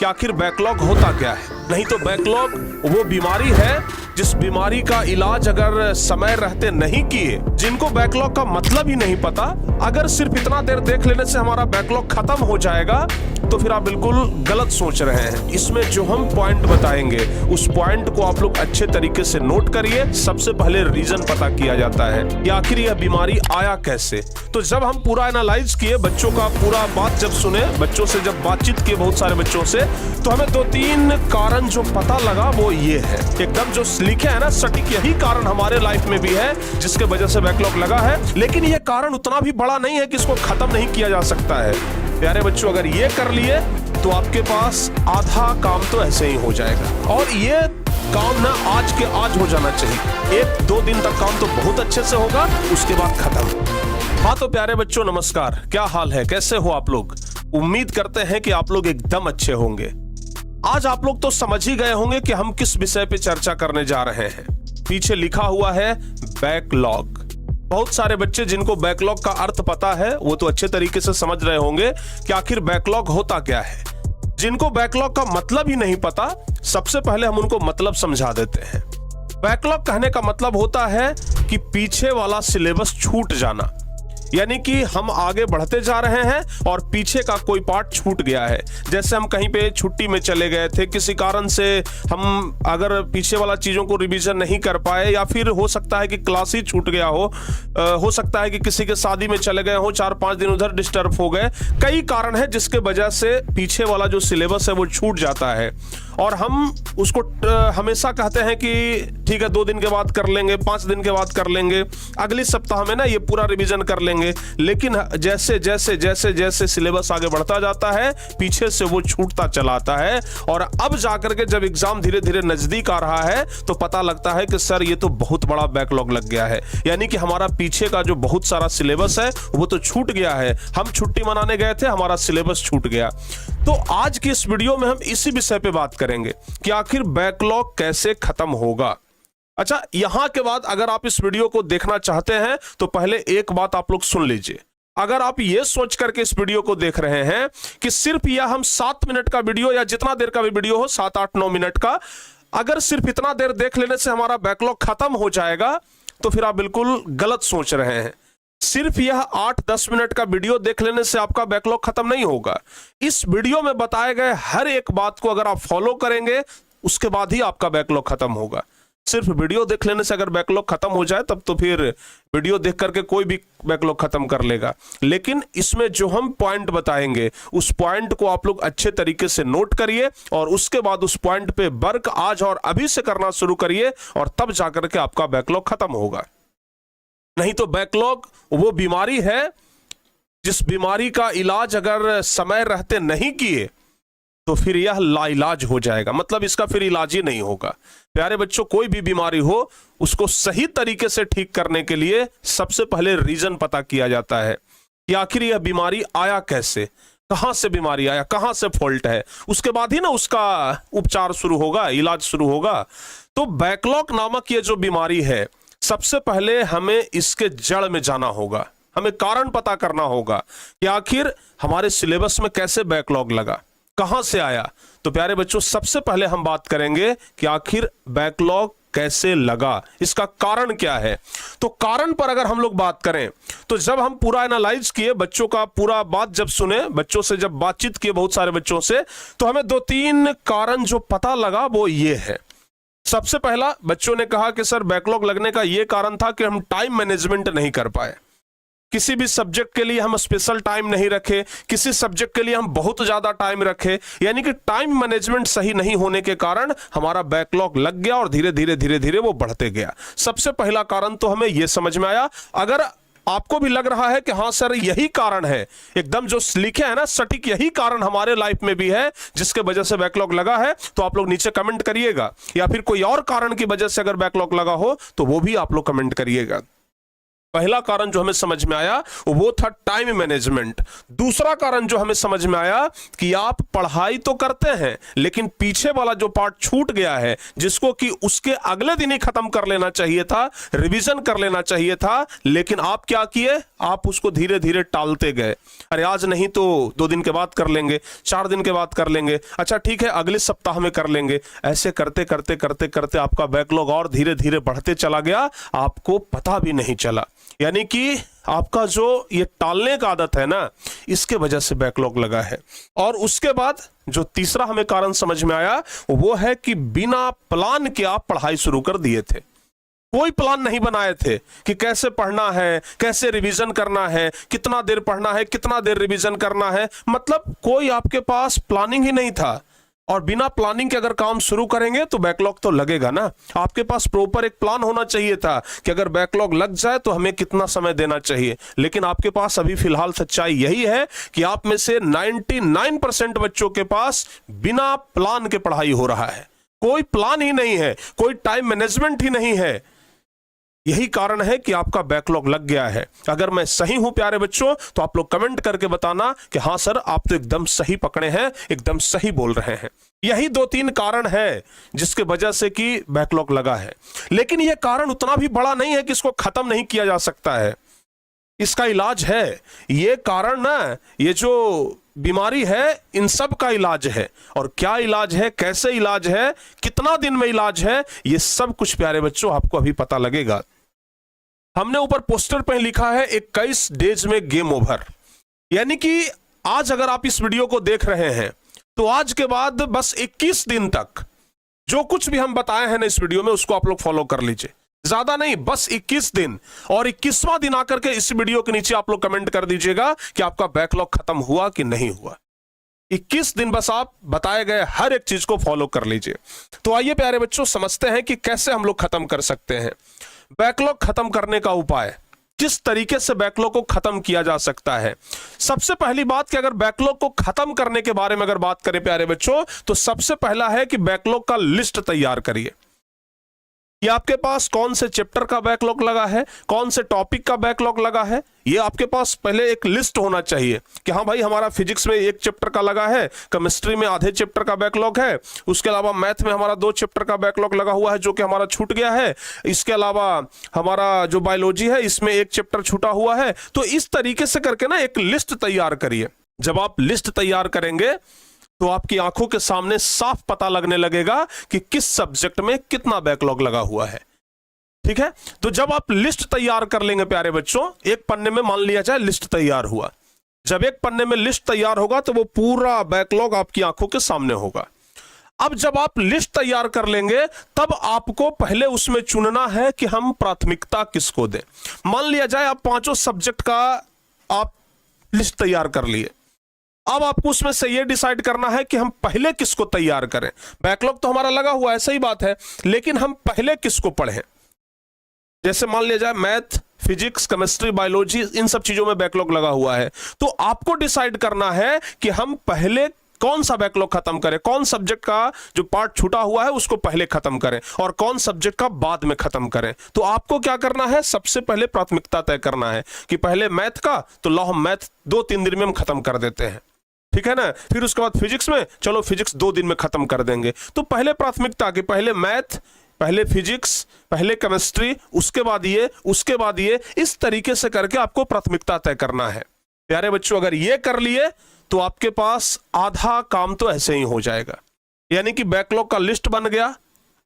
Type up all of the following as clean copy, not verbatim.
आखिर बैकलॉग होता क्या है। नहीं तो बैकलॉग वो बीमारी है जिस बीमारी का इलाज अगर समय रहते नहीं किए, जिनको बैकलॉग का मतलब ही नहीं पता, अगर सिर्फ इतना देर देख लेने से हमारा बैकलॉग खत्म हो जाएगा, तो फिर आप बिल्कुल गलत सोच रहे हैं। इसमें जो हम पॉइंट बताएंगे उस पॉइंट को आप लोग अच्छे तरीके से नोट करिए। सबसे पहले रीजन पता किया जाता है कि आखिर यह बीमारी आया कैसे। तो जब हम पूरा एनालाइज किए, बच्चों का पूरा बात जब सुने, बच्चों से जब बातचीत किए बहुत सारे बच्चों से, तो हमें 2-3 कारण जो पता लगा वो ये है, एकदम जो लिखे है ना सटीक, यही कारण हमारे लाइफ में भी है जिसके वजह से बैकलॉग लगा है। लेकिन यह कारण उतना भी बड़ा नहीं है कि इसको खत्म नहीं किया जा सकता है। प्यारे बच्चों, अगर ये कर लिए तो आपके पास आधा काम तो ऐसे ही हो जाएगा, और ये काम ना आज के आज हो जाना चाहिए। 1-2 दिन तक काम तो बहुत अच्छे से होगा, उसके बाद खत्म। हाँ तो प्यारे बच्चों नमस्कार, क्या हाल है, कैसे हो आप लोग। उम्मीद करते हैं कि आप लोग एकदम अच्छे होंगे। आज आप लोग तो समझ ही गए होंगे कि हम किस विषय पे चर्चा करने जा रहे हैं। पीछे लिखा हुआ है बैकलॉग। बहुत सारे बच्चे जिनको बैकलॉग का अर्थ पता है वो तो अच्छे तरीके से समझ रहे होंगे कि आखिर बैकलॉग होता क्या है। जिनको बैकलॉग का मतलब ही नहीं पता, सबसे पहले हम उनको मतलब समझा देते हैं। बैकलॉग कहने का मतलब होता है कि पीछे वाला सिलेबस छूट जाना, यानी कि हम आगे बढ़ते जा रहे हैं और पीछे का कोई पार्ट छूट गया है। जैसे हम कहीं पे छुट्टी में चले गए थे, किसी कारण से हम अगर पीछे वाला चीज़ों को रिवीजन नहीं कर पाए, या फिर हो सकता है कि क्लास ही छूट गया हो सकता है कि किसी के शादी में चले गए हो, 4-5 दिन उधर डिस्टर्ब हो गए। कई कारण है जिसके वजह से पीछे वाला जो सिलेबस है वो छूट जाता है, और हम उसको हमेशा कहते हैं कि ठीक है 2 दिन के बाद कर लेंगे, 5 दिन के बाद कर लेंगे, अगले सप्ताह में ना ये पूरा रिवीजन कर लेंगे। लेकिन जैसे जैसे जैसे जैसे सिलेबस आगे बढ़ता जाता है, पीछे से वो छूटता चला आता है, और अब जाकर के जब एग्जाम धीरे धीरे नजदीक आ रहा है तो पता लगता है कि सर ये तो बहुत बड़ा बैकलॉग लग गया है, यानी कि हमारा पीछे का जो बहुत सारा सिलेबस है वो तो छूट गया है। हम छुट्टी मनाने गए थे, हमारा सिलेबस छूट गया। तो आज की इस वीडियो में हम इसी विषय पे बात करेंगे कि आखिर बैकलॉग कैसे खत्म होगा। अच्छा, यहां के बाद अगर आप इस वीडियो को देखना चाहते हैं तो पहले एक बात आप लोग सुन लीजिए। अगर आप ये सोच करके इस वीडियो को देख रहे हैं कि सिर्फ यह हम 7 मिनट का वीडियो या जितना देर का भी वीडियो हो, 7-8-9 मिनट का, अगर सिर्फ इतना देर देख लेने से हमारा बैकलॉग खत्म हो जाएगा, तो फिर आप बिल्कुल गलत सोच रहे हैं। सिर्फ यह 8-10 मिनट का वीडियो देख लेने से आपका बैकलॉग खत्म नहीं होगा। इस वीडियो में बताए गए हर एक बात को अगर आप फॉलो करेंगे, उसके बाद ही आपका बैकलॉग खत्म होगा। सिर्फ वीडियो देख लेने से अगर बैकलॉग खत्म हो जाए तब तो फिर वीडियो देख करके कोई भी बैकलॉग खत्म कर लेगा। लेकिन इसमें जो हम पॉइंट बताएंगे उस पॉइंट को आप लोग अच्छे तरीके से नोट करिए, और उसके बाद उस पॉइंट पे वर्क आज और अभी से करना शुरू करिए, और तब जाकर के आपका बैकलॉग खत्म होगा। नहीं तो बैकलॉग वो बीमारी है जिस बीमारी का इलाज अगर समय रहते नहीं किए तो फिर यह लाइलाज हो जाएगा, मतलब इसका फिर इलाज ही नहीं होगा। प्यारे बच्चों, कोई भी बीमारी हो उसको सही तरीके से ठीक करने के लिए सबसे पहले रीजन पता किया जाता है कि आखिर यह बीमारी आया कैसे, कहां से बीमारी आया, कहां से फॉल्ट है, उसके बाद ही ना उसका उपचार शुरू होगा, इलाज शुरू होगा। तो बैकलॉग नामक ये जो बीमारी है, सबसे पहले हमें इसके जड़ में जाना होगा, हमें कारण पता करना होगा कि आखिर हमारे सिलेबस में कैसे बैकलॉग लगा, कहां से आया। तो प्यारे बच्चों, सबसे पहले हम बात करेंगे कि आखिर बैकलॉग कैसे लगा, इसका कारण क्या है। तो कारण पर अगर हम लोग बात करें तो जब हम पूरा एनालाइज किए, बच्चों का पूरा बात जब सुने, बच्चों से जब बातचीत किए बहुत सारे बच्चों से, तो हमें 2-3 कारण जो पता लगा वो ये है। सबसे पहला, बच्चों ने कहा कि सर बैकलॉग लगने का यह कारण था कि हम टाइम मैनेजमेंट नहीं कर पाए। किसी भी सब्जेक्ट के लिए हम स्पेशल टाइम नहीं रखे, किसी सब्जेक्ट के लिए हम बहुत ज्यादा टाइम रखे, यानी कि टाइम मैनेजमेंट सही नहीं होने के कारण हमारा बैकलॉग लग गया और धीरे धीरे धीरे धीरे वो बढ़ते गया। सबसे पहला कारण तो हमें यह समझ में आया। अगर आपको भी लग रहा है कि हाँ सर यही कारण है, एकदम जो लिखे है ना सटीक, यही कारण हमारे लाइफ में भी है जिसके वजह से बैकलॉग लगा है, तो आप लोग नीचे कमेंट करिएगा। या फिर कोई और कारण की वजह से अगर बैकलॉग लगा हो तो वो भी आप लोग कमेंट करिएगा। पहला कारण जो हमें समझ में आया वो था टाइम मैनेजमेंट। दूसरा कारण जो हमें समझ में आया कि आप पढ़ाई तो करते हैं लेकिन पीछे वाला जो पार्ट छूट गया है, जिसको कि उसके अगले दिन ही खत्म कर लेना चाहिए था, रिवीजन कर लेना चाहिए था, लेकिन आप क्या किए, आप उसको धीरे धीरे टालते गए। अरे आज नहीं तो 2 दिन के बाद कर लेंगे, 4 दिन के बाद कर लेंगे, अच्छा ठीक है अगले सप्ताह में कर लेंगे। ऐसे करते करते करते करते आपका बैकलॉग और धीरे धीरे बढ़ते चला गया, आपको पता भी नहीं चला। यानी कि आपका जो ये टालने का आदत है ना, इसके वजह से बैकलॉग लगा है। और उसके बाद जो तीसरा हमें कारण समझ में आया वो है कि बिना प्लान के आप पढ़ाई शुरू कर दिए थे। कोई प्लान नहीं बनाए थे कि कैसे पढ़ना है, कैसे रिवीजन करना है, कितना देर पढ़ना है, कितना देर रिवीजन करना है, मतलब कोई आपके पास प्लानिंग ही नहीं था। और बिना प्लानिंग के अगर काम शुरू करेंगे तो बैकलॉग तो लगेगा ना। आपके पास प्रॉपर एक प्लान होना चाहिए था कि अगर बैकलॉग लग जाए तो हमें कितना समय देना चाहिए। लेकिन आपके पास अभी फिलहाल सच्चाई यही है कि आप में से 99% बच्चों के पास बिना प्लान के पढ़ाई हो रहा है। कोई प्लान ही नहीं है, कोई टाइम मैनेजमेंट ही नहीं है। यही कारण है कि आपका बैकलॉग लग गया है। अगर मैं सही हूं प्यारे बच्चों तो आप लोग कमेंट करके बताना कि हां सर आप तो एकदम सही पकड़े हैं, एकदम सही बोल रहे हैं। यही 2-3 कारण है जिसके वजह से कि बैकलॉग लगा है। लेकिन यह कारण उतना भी बड़ा नहीं है कि इसको खत्म नहीं किया जा सकता है। इसका इलाज है। ये कारण ना, ये जो बीमारी है इन सब का इलाज है। और क्या इलाज है, कैसे इलाज है, कितना दिन में इलाज है, ये सब कुछ प्यारे बच्चों आपको अभी पता लगेगा। हमने ऊपर पोस्टर पे लिखा है 21 डेज में गेम ओवर। यानी कि आज अगर आप इस वीडियो को देख रहे हैं तो आज के बाद बस 21 दिन तक जो कुछ भी हम बताए हैं ना इस वीडियो में उसको आप लोग फॉलो कर लीजिए। ज्यादा नहीं, बस 21 दिन। और 21वां दिन आकर के इस वीडियो के नीचे आप लोग कमेंट कर दीजिएगा कि आपका बैकलॉग खत्म हुआ कि नहीं हुआ। 21 दिन बस आप बताए गए हर एक चीज को फॉलो कर लीजिए। तो आइए प्यारे बच्चों समझते हैं कि कैसे हम लोग खत्म कर सकते हैं बैकलॉग। खत्म करने का उपाय, किस तरीके से बैकलॉग को खत्म किया जा सकता है। सबसे पहली बात कि अगर बैकलॉग को खत्म करने के बारे में अगर बात करें प्यारे बच्चों तो सबसे पहला है कि बैकलॉग का लिस्ट तैयार करिए कि आपके पास कौन से चैप्टर का बैकलॉग लगा है, कौन से टॉपिक का बैकलॉग लगा है। ये आपके पास पहले एक लिस्ट होना चाहिए कि हाँ भाई हमारा फिजिक्स में 1 चैप्टर का लगा है, केमिस्ट्री में आधे चैप्टर का बैकलॉग है, उसके अलावा मैथ में हमारा 2 चैप्टर का बैकलॉग लगा हुआ है जो कि हमारा छूट गया है, इसके अलावा हमारा जो बायोलॉजी है इसमें 1 चैप्टर छूटा हुआ है। तो इस तरीके से करके ना एक लिस्ट तैयार करिए। जब आप लिस्ट तैयार करेंगे तो आपकी आंखों के सामने साफ पता लगने लगेगा कि किस सब्जेक्ट में कितना बैकलॉग लगा हुआ है। ठीक है, तो जब आप लिस्ट तैयार कर लेंगे प्यारे बच्चों, एक पन्ने में मान लिया जाए लिस्ट तैयार हुआ, जब एक पन्ने में लिस्ट तैयार होगा तो वो पूरा बैकलॉग आपकी आंखों के सामने होगा। अब जब आप लिस्ट तैयार कर लेंगे तब आपको पहले उसमें चुनना है कि हम प्राथमिकता किसको दें। मान लिया जाए आप 5 सब्जेक्ट का आप लिस्ट तैयार कर लिए, अब आपको उसमें से ये डिसाइड करना है कि हम पहले किसको तैयार करें। बैकलॉग तो हमारा लगा हुआ है, सही बात है, लेकिन हम पहले किसको पढ़ें। जैसे मान लिया जाए मैथ, फिजिक्स, केमिस्ट्री, बायोलॉजी, इन सब चीजों में बैकलॉग लगा हुआ है, तो आपको डिसाइड करना है कि हम पहले कौन सा बैकलॉग खत्म करें, कौन सब्जेक्ट का जो पार्ट छूटा हुआ है उसको पहले खत्म करें और कौन सब्जेक्ट का बाद में खत्म करें। तो आपको क्या करना है, सबसे पहले प्राथमिकता तय करना है कि पहले मैथ का तो लो हम मैथ 2-3 दिन में हम खत्म कर देते हैं, ठीक है ना। फिर उसके बाद फिजिक्स में चलो फिजिक्स 2 दिन में खत्म कर देंगे। तो पहले प्राथमिकता के पहले मैथ, पहले फिजिक्स, पहले केमिस्ट्री, उसके बाद ये, उसके बाद ये, इस तरीके से करके आपको प्राथमिकता तय करना है। प्यारे बच्चों अगर ये कर लिए तो आपके पास आधा काम तो ऐसे ही हो जाएगा। यानी कि बैकलॉग का लिस्ट बन गया,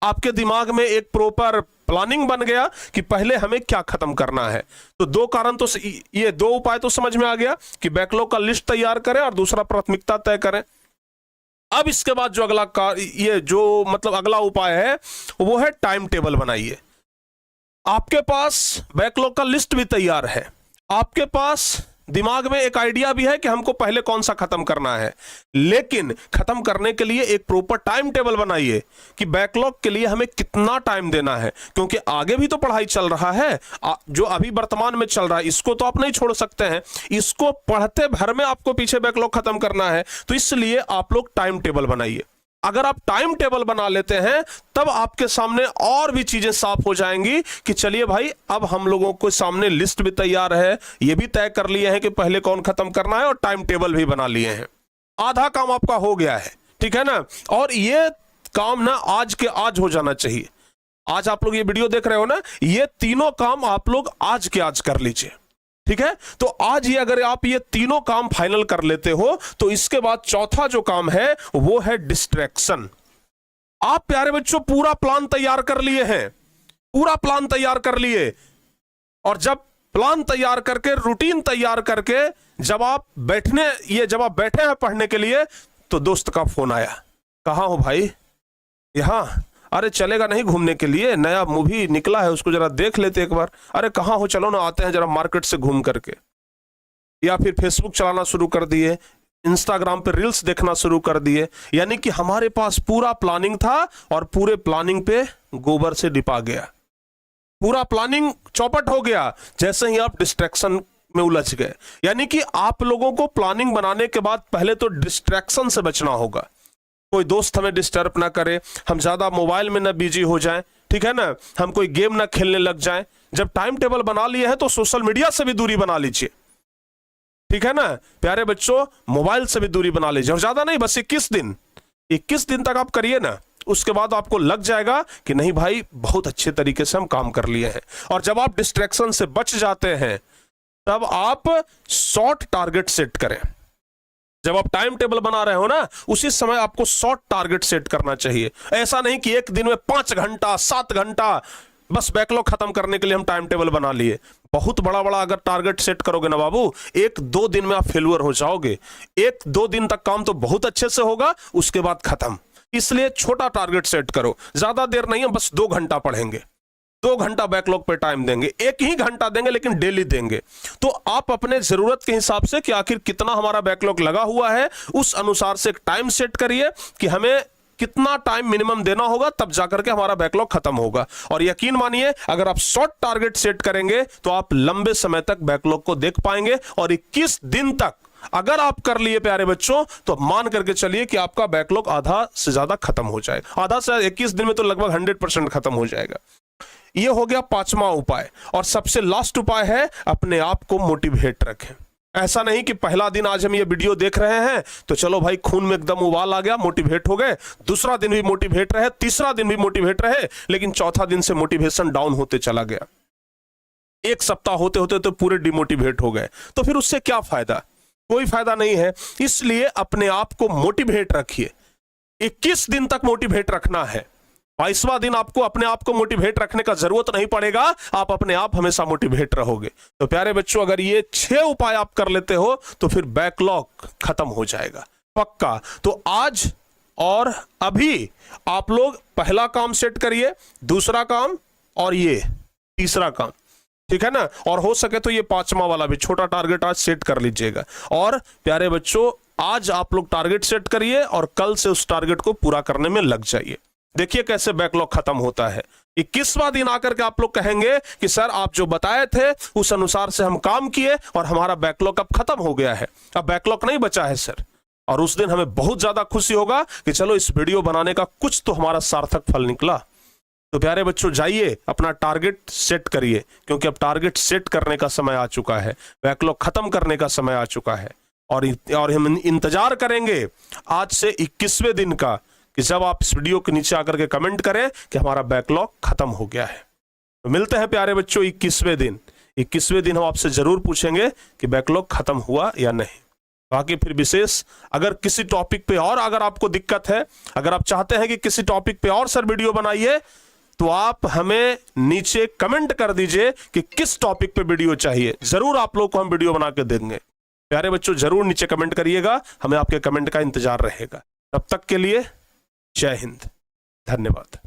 आपके दिमाग में एक प्रॉपर प्लानिंग बन गया कि पहले हमें क्या खत्म करना है। तो 2 कारण तो, ये 2 उपाय तो समझ में आ गया कि बैकलॉग का लिस्ट तैयार करें और दूसरा प्राथमिकता तय करें। अब इसके बाद जो अगला ये जो मतलब अगला उपाय है वो है टाइम टेबल बनाइए। आपके पास बैकलॉग का लिस्ट भी तैयार है, आपके पास दिमाग में एक आइडिया भी है कि हमको पहले कौन सा खत्म करना है, लेकिन खत्म करने के लिए एक प्रॉपर टाइम टेबल बनाइए कि बैकलॉग के लिए हमें कितना टाइम देना है, क्योंकि आगे भी तो पढ़ाई चल रहा है। जो अभी वर्तमान में चल रहा है इसको तो आप नहीं छोड़ सकते हैं, इसको पढ़ते भर में आपको पीछे बैकलॉग खत्म करना है। तो इसलिए आप लोग टाइम टेबल बनाइए। अगर आप टाइम टेबल बना लेते हैं तब आपके सामने और भी चीजें साफ हो जाएंगी कि चलिए भाई, अब हम लोगों को सामने लिस्ट भी तैयार है, ये भी तय कर लिए हैं कि पहले कौन खत्म करना है, और टाइम टेबल भी बना लिए हैं। आधा काम आपका हो गया है, ठीक है ना। और ये काम ना आज के आज हो जाना चाहिए। आज आप लोग ये वीडियो देख रहे हो ना, ये तीनों काम आप लोग आज के आज कर लीजिए, ठीक है। तो आज ही अगर आप ये तीनों काम फाइनल कर लेते हो तो इसके बाद चौथा जो काम है वो है डिस्ट्रैक्शन। आप प्यारे बच्चों पूरा प्लान तैयार कर लिए हैं, पूरा प्लान तैयार कर लिए, और जब प्लान तैयार करके, रूटीन तैयार करके जब आप बैठे हैं पढ़ने के लिए, तो दोस्त का फोन आया, कहां हो भाई? यहां। अरे चलेगा नहीं घूमने के लिए, नया मूवी निकला है, उसको जरा देख लेते एक बार। अरे कहाँ हो, चलो ना आते हैं जरा मार्केट से घूम करके। या फिर फेसबुक चलाना शुरू कर दिए, इंस्टाग्राम पे रील्स देखना शुरू कर दिए। यानी कि हमारे पास पूरा प्लानिंग था और पूरे प्लानिंग पे गोबर से लिपा गया, पूरा प्लानिंग चौपट हो गया जैसे ही आप डिस्ट्रैक्शन में उलझ गए। यानी कि आप लोगों को प्लानिंग बनाने के बाद पहले तो डिस्ट्रैक्शन से बचना होगा। कोई दोस्त हमें डिस्टर्ब ना करे, हम ज्यादा मोबाइल में ना बिजी हो जाएं, ठीक है ना, हम कोई गेम ना खेलने लग जाएं। जब टाइम टेबल बना लिए हैं तो सोशल मीडिया से भी दूरी बना लीजिए, ठीक है ना प्यारे बच्चों, मोबाइल से भी दूरी बना लीजिए। और ज्यादा नहीं, बस 21 दिन तक आप करिए ना, उसके बाद आपको लग जाएगा कि नहीं भाई बहुत अच्छे तरीके से हम काम कर लिए हैं। और जब आप डिस्ट्रैक्शन से बच जाते हैं तब आप शॉर्ट टारगेट सेट करें। जब आप टाइम टेबल बना रहे हो ना, उसी समय आपको शॉर्ट टारगेट सेट करना चाहिए। ऐसा नहीं कि एक दिन में 5 घंटा 7 घंटा बस बैकलॉग खत्म करने के लिए हम टाइम टेबल बना लिए। बहुत बड़ा बड़ा अगर टारगेट सेट करोगे ना बाबू, 1-2 दिन में आप फेल्यूर हो जाओगे। 1-2 दिन तक काम तो बहुत अच्छे से होगा, उसके बाद खत्म। इसलिए छोटा टारगेट सेट करो, ज्यादा देर नहीं है, बस 2 घंटा पढ़ेंगे, 2 घंटा बैकलॉग पे टाइम देंगे, 1 ही घंटा देंगे लेकिन डेली देंगे। तो आप अपने जरूरत के हिसाब से कि आखिर कितना हमारा बैकलॉग लगा हुआ है, उस अनुसार से एक टाइम सेट करिए कि हमें कितना टाइम मिनिमम देना होगा, तब जाकर के हमारा बैकलॉग खत्म होगा। और यकीन मानिए, अगर आप शॉर्ट टारगेट सेट करेंगे तो आप लंबे समय तक बैकलॉग को देख पाएंगे। और 21 दिन तक अगर आप कर लिए प्यारे बच्चों, तो मान करके चलिए कि आपका बैकलॉग आधा से ज्यादा खत्म हो जाएगा। आधा से 21 दिन में तो लगभग 100% खत्म हो जाएगा। ये हो गया 5वां उपाय। और सबसे लास्ट उपाय है अपने आप को मोटिवेट रखें। ऐसा नहीं कि पहला दिन आज हम ये वीडियो देख रहे हैं तो चलो भाई खून में एकदम उबाल आ गया, मोटिवेट हो गए, दूसरा दिन भी मोटिवेट रहे, तीसरा दिन भी मोटिवेट रहे, लेकिन चौथा दिन से मोटिवेशन डाउन होते चला गया। 1 सप्ताह होते होते तो पूरे डिमोटिवेट हो गए। तो फिर उससे क्या फायदा? कोई फायदा नहीं है। इसलिए अपने आप को मोटिवेट रखिए। 21 दिन तक मोटिवेट रखना है। 22वां दिन आपको अपने आप को मोटिवेट रखने का जरूरत नहीं पड़ेगा, आप अपने आप हमेशा मोटिवेट रहोगे। तो प्यारे बच्चों, अगर ये 6 उपाय आप कर लेते हो तो फिर बैकलॉग खत्म हो जाएगा पक्का। तो आज और अभी आप लोग पहला काम सेट करिए, दूसरा काम और ये तीसरा काम, ठीक है ना। और हो सके तो ये 5वां वाला भी छोटा टारगेट आज सेट कर लीजिएगा। और प्यारे बच्चों, आज आप लोग टारगेट सेट करिए और कल से उस टारगेट को पूरा करने में लग जाइए। देखिए कैसे बैकलॉग खत्म होता है। 21वां दिन आकर के आप लोग कहेंगे कि सर आप जो बताए थे उस अनुसार से हम काम किए और हमारा बैकलॉग अब खत्म हो गया है, अब बैकलॉग नहीं बचा है सर। और उस दिन हमें बहुत ज्यादा खुशी होगा कि चलो इस वीडियो बनाने का कुछ तो हमारा सार्थक फल निकला। तो प्यारे बच्चों, जाइए अपना टारगेट सेट करिए, क्योंकि अब टारगेट सेट करने का समय आ चुका है, बैकलॉग खत्म करने का समय आ चुका है। और हम इंतजार करेंगे आज से 21वें दिन का कि जब आप इस वीडियो के नीचे आकर के कमेंट करें कि हमारा बैकलॉग खत्म हो गया है। तो मिलते हैं प्यारे बच्चों 21वें दिन। 21वें दिन हम आपसे जरूर पूछेंगे कि बैकलॉग खत्म हुआ या नहीं। बाकी फिर विशेष अगर किसी टॉपिक पे और अगर आपको दिक्कत है, अगर आप चाहते हैं कि किसी टॉपिक पे और सर वीडियो बनाइए, तो आप हमें नीचे कमेंट कर दीजिए कि किस टॉपिक पे वीडियो चाहिए। जरूर आप लोग को हम वीडियो बना के देंगे। प्यारे बच्चों, जरूर नीचे कमेंट करिएगा, हमें आपके कमेंट का इंतजार रहेगा। तब तक के लिए जय हिंद, धन्यवाद।